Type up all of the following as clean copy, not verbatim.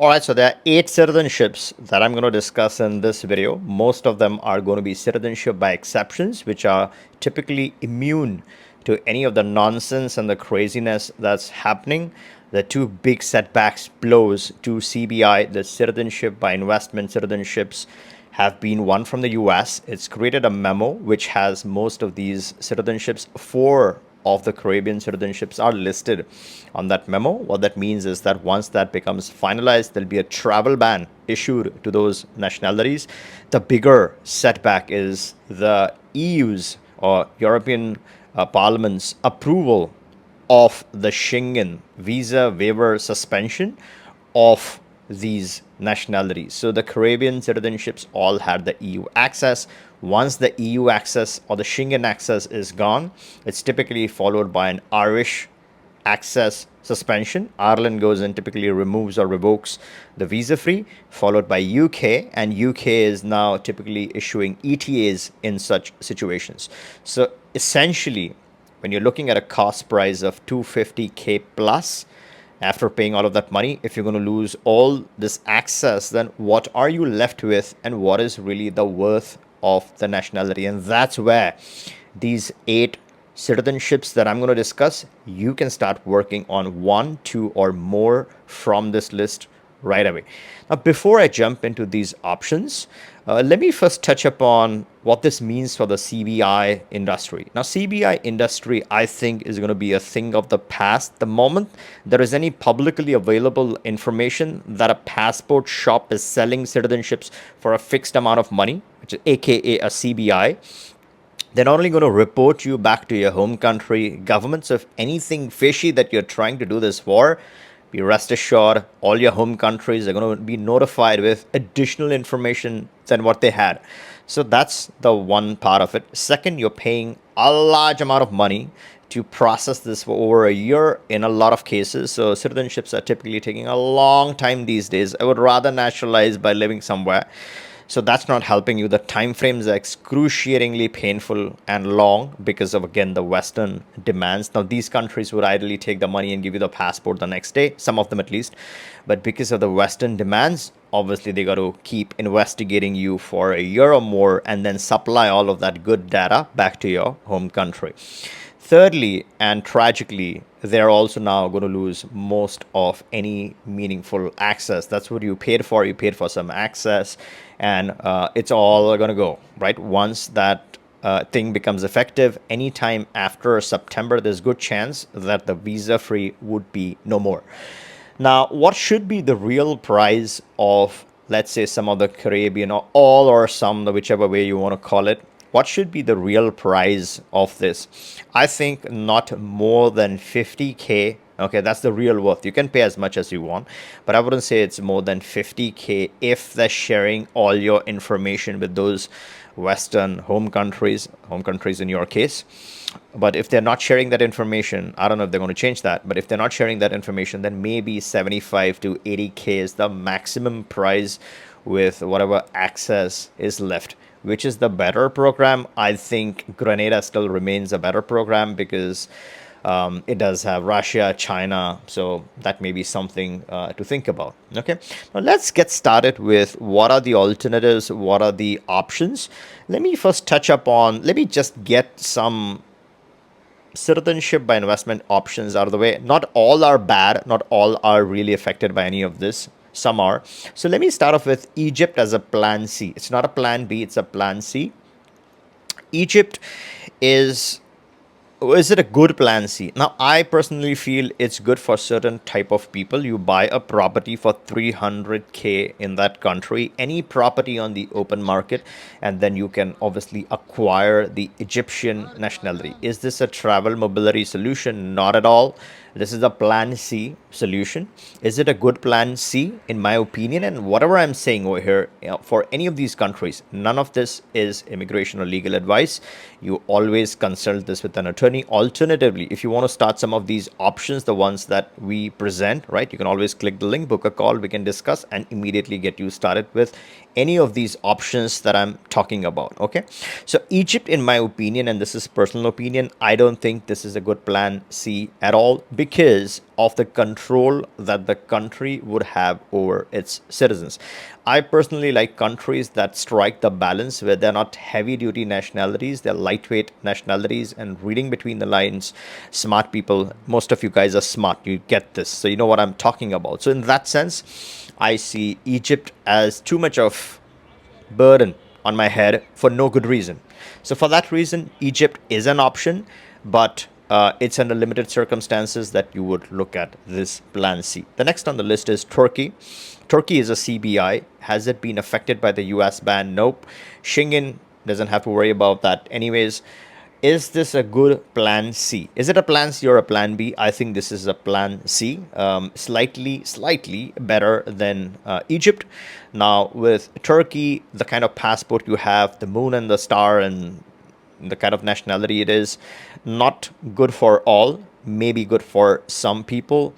All right, so there are 8 citizenships that I'm going to discuss in this video. Most of them are going to be citizenship by exceptions, which are typically immune to any of the nonsense and the craziness that's happening. The two big setbacks blows to CBI, the citizenship by investment citizenships, have been one from the US. It's created a memo which has most of these citizenships. Four of the Caribbean citizenships are listed on that memo. What that means is that once that becomes finalized, there'll be a travel ban issued to those nationalities. The bigger setback is the EU's or European Parliament's approval of the Schengen visa waiver suspension of these nationalities. So the Caribbean citizenships all had the EU access. Once the EU access or the Schengen access is gone, it's typically followed by an Irish access suspension. Ireland goes and typically removes or revokes the visa free, followed by UK, and UK is now typically issuing ETAs in such situations. So essentially, when you're looking at a cost price of 250K plus, after paying all of that money, if you're going to lose all this access, then what are you left with, and what is really the worth of the nationality? And that's where these 8 citizenships that I'm going to discuss, you can start working on one, two, or more from this list right away. Now, before I jump into these options, let me first touch upon what this means for the CBI industry. Now, CBI industry, I think, is going to be a thing of the past. The moment there is any publicly available information that a passport shop is selling citizenships for a fixed amount of money, which is AKA a CBI, they're not only going to report you back to your home country governments of anything fishy that you're trying to do this for. Be rest assured, all your home countries are going to be notified with additional information than what they had. So that's the one part of it. Second, you're paying a large amount of money to process this for over a year in a lot of cases. So citizenships are typically taking a long time these days. I would rather naturalize by living somewhere. So that's not helping you. The time frames are excruciatingly painful and long because of, again, the Western demands. Now, these countries would ideally take the money and give you the passport the next day, some of them at least. But because of the Western demands, obviously they got to keep investigating you for a year or more and then supply all of that good data back to your home country. Thirdly, and tragically, they're also now going to lose most of any meaningful access. That's what you paid for. You paid for some access, and it's all going to go, right? Once that thing becomes effective, anytime after September, there's good chance that the visa free would be no more. Now, what should be the real price of, let's say, some of the Caribbean or all or some, whichever way you want to call it? What should be the real price of this? I think not more than 50K. Okay, that's the real worth. You can pay as much as you want, but I wouldn't say it's more than 50K if they're sharing all your information with those Western home countries in your case. But if they're not sharing that information, I don't know if they're going to change that. But if they're not sharing that information, then maybe 75 to 80K is the maximum price with whatever access is left. Which is the better program? I think Grenada still remains a better program because it does have Russia, China, so that may be something to think about. Okay, now let's get started with what are the alternatives, what are the options. Let me first touch upon, let me just get some citizenship by investment options out of the way. Not all are bad, not all are really affected by any of this. Some are. So let me start off with Egypt as a plan C. It's not a plan B, it's a plan C. Egypt is is it a good plan C? Now, I personally feel it's good for certain type of people. You buy a property for 300K in that country, any property on the open market, and then you can obviously acquire the Egyptian nationality. Is this a travel mobility solution? Not at all. This is a plan C solution. Is it a good plan C? In my opinion, and whatever I'm saying over here, for any of these countries, none of this is immigration or legal advice. You always consult this with an attorney. Alternatively, if you want to start some of these options, the ones that we present, right, you can always click the link, book a call, we can discuss and immediately get you started with any of these options that I'm talking about. Okay, so Egypt, in my opinion, and this is personal opinion, I don't think this is a good plan C at all, because of the control that the country would have over its citizens. I personally like countries that strike the balance where they're not heavy duty nationalities, they're lightweight nationalities. And reading between the lines, smart people, most of you guys are smart, you get this, so you know what I'm talking about. So in that sense, I see Egypt as too much of burden on my head for no good reason. So for that reason, Egypt is an option, but it's under limited circumstances that you would look at this plan C. The next on the list is Turkey. Turkey is a CBI. Has it been affected by the US ban? Nope. Schengen doesn't have to worry about that anyways. Is this a good plan C? Is it a plan C or a plan B? I think this is a plan C, slightly better than Egypt. Now, with Turkey, the kind of passport you have, the moon and the star, and the kind of nationality it is, not good for all, maybe good for some people.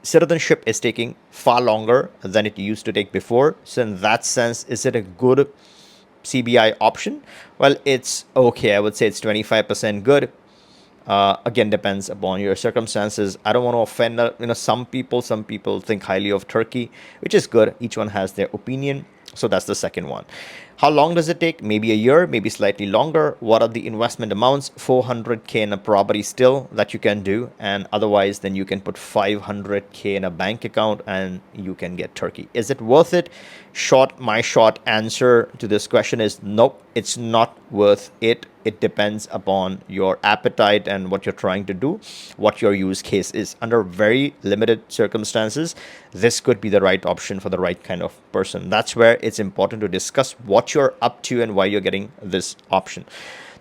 Citizenship is taking far longer than it used to take before. So, in that sense, is it a good CBI option? Well, it's okay. I would say it's 25% good. Again, depends upon your circumstances. I don't want to offend, some people. Some people think highly of Turkey, which is good. Each one has their opinion. So that's the second one. How long does it take? Maybe a year, maybe slightly longer. What are the investment amounts? 400K in a property still that you can do. And otherwise, then you can put 500K in a bank account and you can get Turkey. Is it worth it? My short answer to this question is nope, it's not worth it. It depends upon your appetite and what you're trying to do, what your use case is. Under very limited circumstances, this could be the right option for the right kind of person. That's where it's important to discuss what you're up to and why you're getting this option.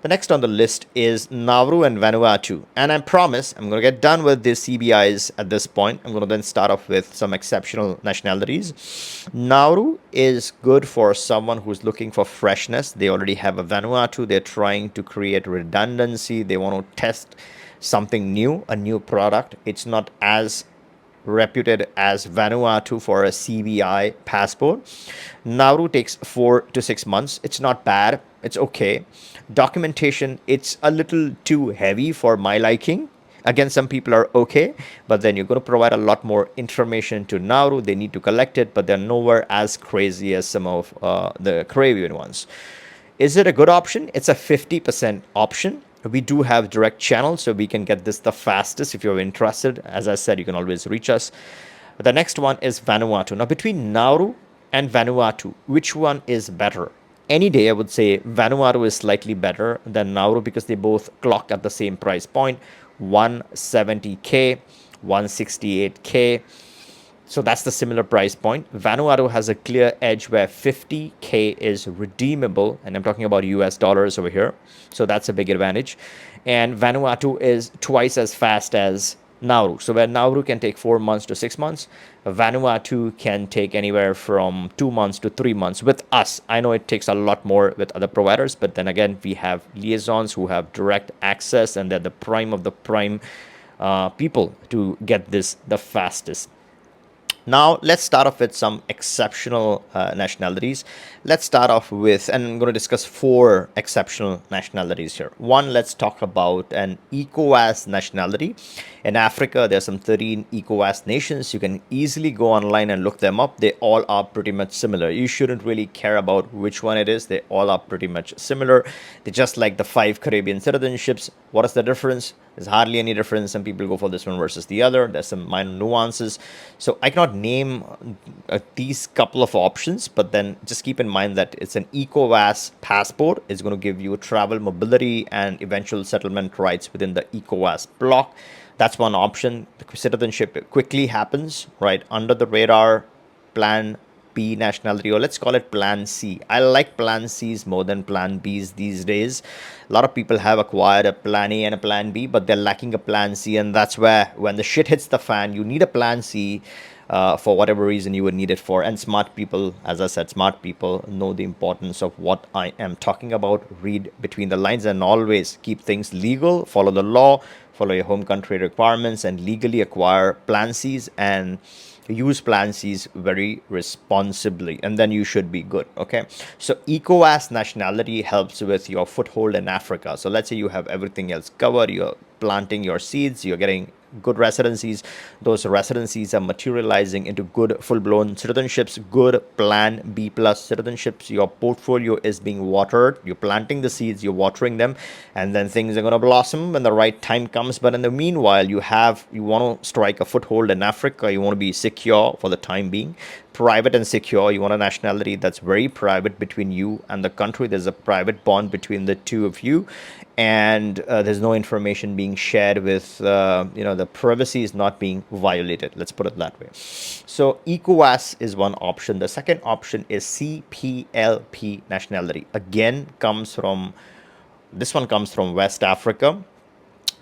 The next on the list is Nauru and Vanuatu. And I promise I'm going to get done with these CBIs at this point. I'm going to then start off with some exceptional nationalities. Nauru is good for someone who's looking for freshness. They already have a Vanuatu. They're trying to create redundancy. They want to test something new, a new product. It's not as reputed as Vanuatu for a CBI passport. Nauru takes 4 to 6 months. It's not bad. It's okay. Documentation, it's a little too heavy for my liking. Again, some people are okay, but then you're going to provide a lot more information to Nauru. They need to collect it, but they're nowhere as crazy as some of the Caribbean ones. Is it a good option? It's a 50% option. We do have direct channels, so we can get this the fastest. If you're interested, as I said, you can always reach us. The next one is Vanuatu. Now, between Nauru and Vanuatu, which one is better? Any day, I would say Vanuatu is slightly better than Nauru because they both clock at the same price point, 170K, 168K. So that's the similar price point. Vanuatu has a clear edge where 50K is redeemable, and I'm talking about US dollars over here. So that's a big advantage. And Vanuatu is twice as fast as Nauru. So where Nauru can take 4 months to 6 months, Vanuatu can take anywhere from 2 months to 3 months with us. I know it takes a lot more with other providers, but then again, we have liaisons who have direct access, and they're the prime of the prime people to get this the fastest. Now, let's start off with some exceptional nationalities. Let's start off with, and I'm going to discuss 4 exceptional nationalities here. One, let's talk about an ECOWAS nationality. In Africa, there are some 13 ECOWAS nations. You can easily go online and look them up. They all are pretty much similar. You shouldn't really care about which one it is. They all are pretty much similar. They're just like the 5 Caribbean citizenships. What is the difference? There's hardly any difference. Some people go for this one versus the other. There's some minor nuances. So I cannot name these couple of options, but then just keep in mind that it's an ECOWAS passport. It's going to give you travel mobility and eventual settlement rights within the ECOWAS bloc. That's one option. The citizenship quickly happens, right, under the radar. Plan B nationality, or let's call it plan C. I like plan C's more than plan B's these days. A lot of people have acquired a plan A and a plan B, but they're lacking a plan C, and that's where when the shit hits the fan, you need a plan C for whatever reason you would need it for. And smart people, as I said, smart people know the importance of what I am talking about. Read between the lines and always keep things legal, follow the law, follow your home country requirements, and legally acquire plan Cs and use plan Cs very responsibly, and then you should be good. Okay, so ECOWAS nationality helps with your foothold in Africa. So let's say you have everything else covered, you're planting your seeds, you're getting good residencies. Those residencies are materializing into good full-blown citizenships, good plan B plus citizenships. Your portfolio is being watered. You're planting the seeds, you're watering them, and then things are going to blossom when the right time comes. But in the meanwhile, you want to strike a foothold in Africa. You want to be secure for the time being, private and secure. You want a nationality that's very private between you and the country. There's a private bond between the two of you, and there's no information being shared with, the privacy is not being violated. Let's put it that way. So ECOWAS is one option. The second option is CPLP nationality. Again, this one comes from West Africa.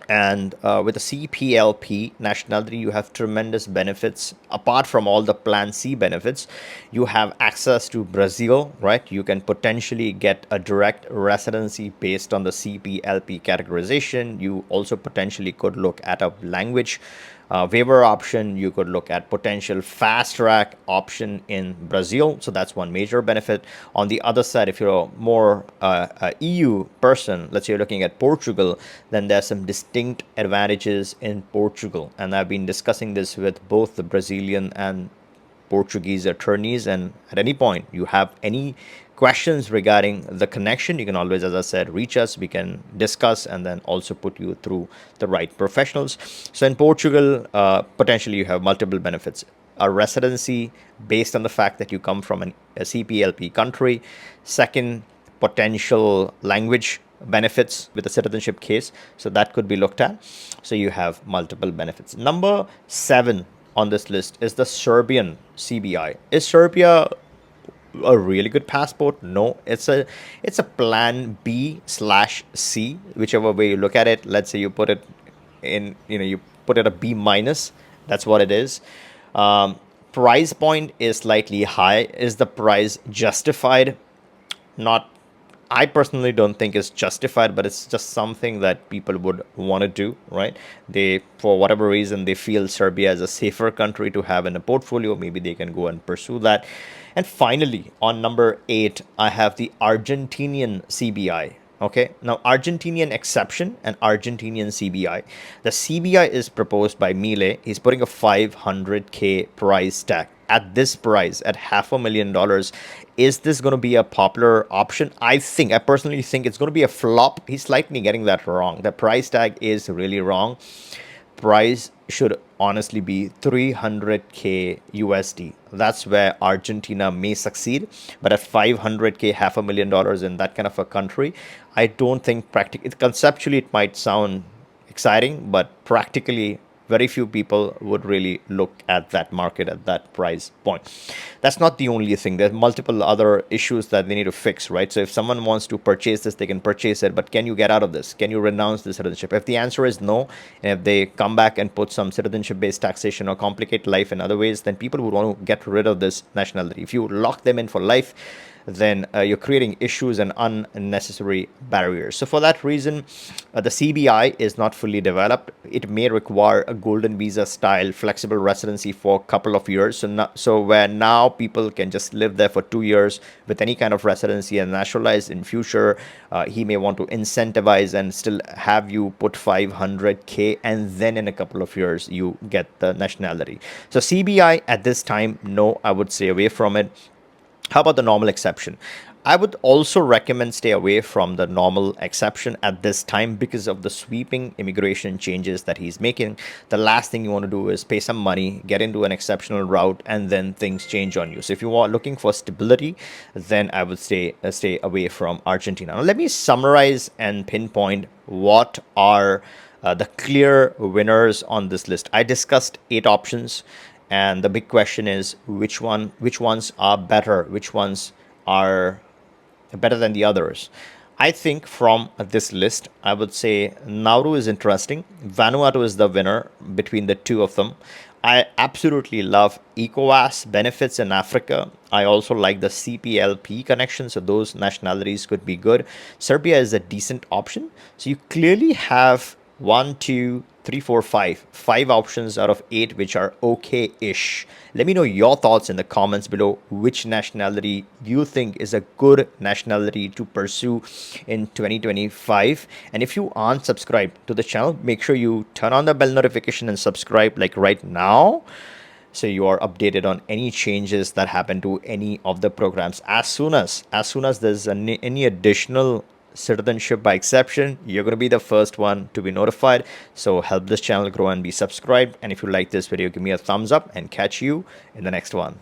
And with the CPLP nationality, you have tremendous benefits. Apart from all the Plan C benefits, you have access to Brazil, right? You can potentially get a direct residency based on the CPLP categorization. You also potentially could look at a language waiver option. You could look at potential fast track option in Brazil. So that's one major benefit. On the other side, if you're a more EU person, let's say you're looking at Portugal, then there's some distinct advantages in Portugal. And I've been discussing this with both the Brazilian and Portuguese attorneys. And at any point you have any questions regarding the connection, you can always, as I said, reach us. We can discuss and then also put you through the right professionals. So in Portugal, potentially you have multiple benefits. A residency based on the fact that you come from a CPLP country. Second, potential language benefits with a citizenship case. So that could be looked at. So you have multiple benefits. Number 7 on this list is the Serbian CBI. Is Serbia a really good passport? No, it's a plan B slash C, whichever way you look at it. Let's say you put it in, you put it a B minus. That's what it is. Price point is slightly high. Is the price justified? Not, I personally don't think it's justified, but it's just something that people would want to do, right? They, for whatever reason, they feel Serbia is a safer country to have in a portfolio. Maybe they can go and pursue that. And finally, on number 8, I have the Argentinian CBI. Okay, now Argentinian exception and Argentinian CBI. The CBI is proposed by Miele. He's putting a 500K price tag. At this price, at $500,000, is this going to be a popular option? I personally think it's going to be a flop. He's slightly getting that wrong. The price tag is really wrong. Price should honestly be 300K USD. That's where Argentina may succeed. But at 500K, $500,000 in that kind of a country, I don't think conceptually it might sound exciting, but practically very few people would really look at that market at that price point. That's not the only thing. There's multiple other issues that they need to fix, right? So if someone wants to purchase this, they can purchase it, but can you get out of this? Can you renounce the citizenship? If the answer is no, and if they come back and put some citizenship-based taxation or complicate life in other ways, then people would want to get rid of this nationality. If you lock them in for life, then you're creating issues and unnecessary barriers. So for that reason, the CBI is not fully developed. It may require a golden visa style flexible residency for a couple of years. So where now people can just live there for 2 years with any kind of residency and naturalize in future. He may want to incentivize and still have you put 500K, and then in a couple of years you get the nationality. So CBI at this time, no, I would stay away from it. How about the normal exception? I would also recommend stay away from the normal exception at this time because of the sweeping immigration changes that he's making. The last thing you want to do is pay some money, get into an exceptional route, and then things change on you. So if you are looking for stability, then I would stay away from Argentina. Now, let me summarize and pinpoint what are the clear winners on this list. I discussed 8 options. And the big question is which ones are better, which ones are better than the others. I think from this list, I would say Nauru is interesting. Vanuatu is the winner between the two of them. I absolutely love ECOWAS benefits in Africa. I also like the CPLP connection, so those nationalities could be good. Serbia is a decent option. So you clearly have 1, 2, three, four, five options out of eight, which are okay-ish. Let me know your thoughts in the comments below. Which nationality you think is a good nationality to pursue in 2025? And if you aren't subscribed to the channel, make sure you turn on the bell notification and subscribe like right now, so you are updated on any changes that happen to any of the programs. As soon as there's any additional citizenship by exception, you're going to be the first one to be notified. So help this channel grow and be subscribed. And if you like this video, give me a thumbs up, and catch you in the next one.